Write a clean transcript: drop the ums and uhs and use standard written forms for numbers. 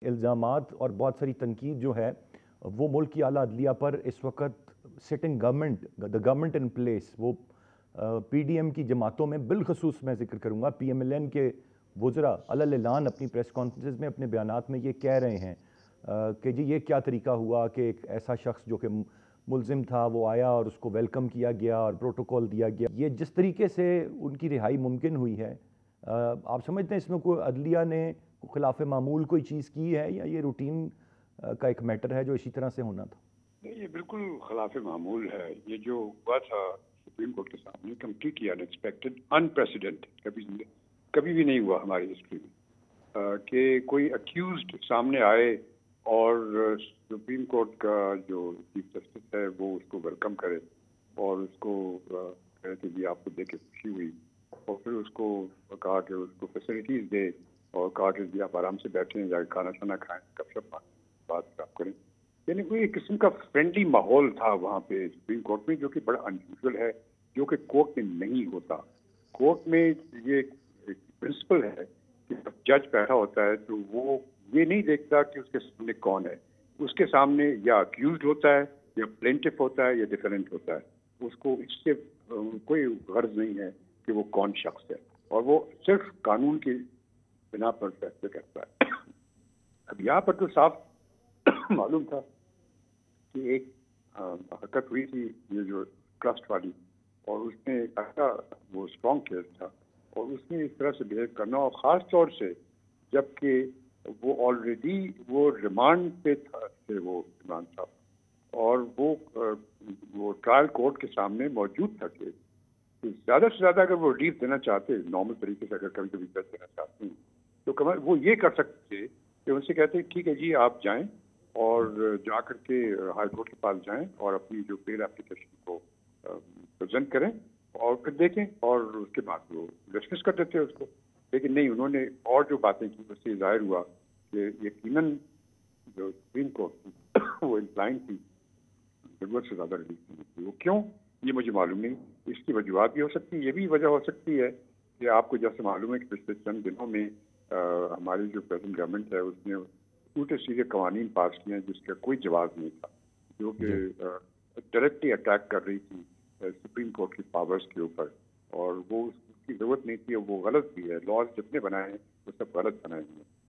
الزامات اور بہت ساری تنقید جو ہے وہ ملک کی اعلیٰ عدلیہ پر اس وقت sitting government the government in place وہ پی ڈی ایم کی جماعتوں میں بالخصوص میں ذکر کروں گا پی ایم ایل این کے وزراء علی اعلان اپنی پریس کانفرنسز میں اپنے بیانات میں یہ کہہ رہے ہیں کہ جی یہ کیا طریقہ ہوا کہ ایک ایسا شخص جو کہ ملزم تھا وہ آیا اور اس کو ویلکم کیا گیا اور پروٹوکول دیا گیا. یہ جس طریقے سے ان کی رہائی ممکن ہوئی ہے آپ سمجھتے ہیں اس میں کوئی عدلیہ نے خلاف معمول کوئی چیز کی ہے یا یہ روٹین کا ایک میٹر ہے جو اسی طرح سے ہونا تھا؟ یہ بالکل خلاف معمول ہے. یہ جو ہوا تھا سپریم کورٹ کے سامنے completely unexpected unprecedented کبھی بھی نہیں ہوا ہماری ہسٹری میں کہ کوئی اکیوزڈ سامنے آئے اور سپریم کورٹ کا جو چیف جسٹس ہے وہ اس کو ویلکم کرے اور اس کو کہے کہ جی آپ کو دیکھ کے خوشی ہوئی اور پھر اس کو کہا کہ اس کو فیسلٹیز دے اور کہا کہ جی آپ آرام سے بیٹھیں جا کے کھانا شانا کھائیں گپ شپ بات آپ کریں. یعنی کوئی ایک قسم کا فرینڈلی ماحول تھا وہاں پہ سپریم کورٹ میں جو کہ بڑا انیوژل ہے جو کہ کورٹ میں نہیں ہوتا. کورٹ میں یہ ایک پرنسپل ہے کہ جب جج بیٹھا ہوتا ہے تو وہ یہ نہیں دیکھتا کہ اس کے سامنے کون ہے. اس کے سامنے یا اکیوزڈ ہوتا ہے یا پلینٹف ہوتا ہے یا ڈیفینڈنٹ ہوتا ہے. اس کو اس سے کوئی غرض نہیں ہے کہ وہ کون شخص ہے اور وہ صرف قانون کی بنا پر فیصلے کرتا ہے. اب یہاں پر تو صاف معلوم تھا کہ ایک حرکت ہوئی تھی یہ جو ٹرسٹ والی اور اس میں ایسا وہ اسٹرانگ کیس تھا اور اس میں اس طرح سے بہیو کرنا اور خاص طور سے جب کہ وہ آلریڈی وہ ریمانڈ پہ تھے وہ عمران صاحب اور وہ ٹرائل کورٹ کے سامنے موجود تھا کہ زیادہ سے زیادہ اگر وہ ریلیف دینا چاہتے نارمل طریقے سے اگر کبھی کبھی جج دینا چاہتے ہیں تو وہ یہ کر سکتے تھے کہ ان سے کہتے ٹھیک ہے جی آپ جائیں اور جا کر کے ہائی کورٹ کے پاس جائیں اور اپنی جو بیل اپلیکیشن کو پریزنٹ کریں اور پھر دیکھیں اور اس کے بعد وہ ڈسمس کر دیتے اس کو. لیکن نہیں انہوں نے اور جو باتیں کی اس سے ظاہر ہوا کہ یقیناً جو سپریم کورٹ تھی وہ انکلائن تھی ضرورت سے زیادہ ریلیف نہیں تھی. وہ کیوں یہ مجھے معلوم نہیں. اس کی وجوہات بھی ہو سکتی یہ بھی وجہ ہو سکتی ہے کہ آپ کو جیسے معلوم ہے کہ پچھلے چند دنوں میں ہماری جو پریزنٹ گورنمنٹ ہے اس نے الٹے سیدھے قوانین پاس کیے ہیں جس کا کوئی جواز نہیں تھا جو کہ ڈائریکٹلی اٹیک کر رہی تھی سپریم کورٹ کی پاورز کے اوپر اور وہ اس کی ضرورت نہیں تھی اور وہ غلط بھی ہے. لاز جتنے بنائے ہیں وہ سب غلط بنائے ہیں.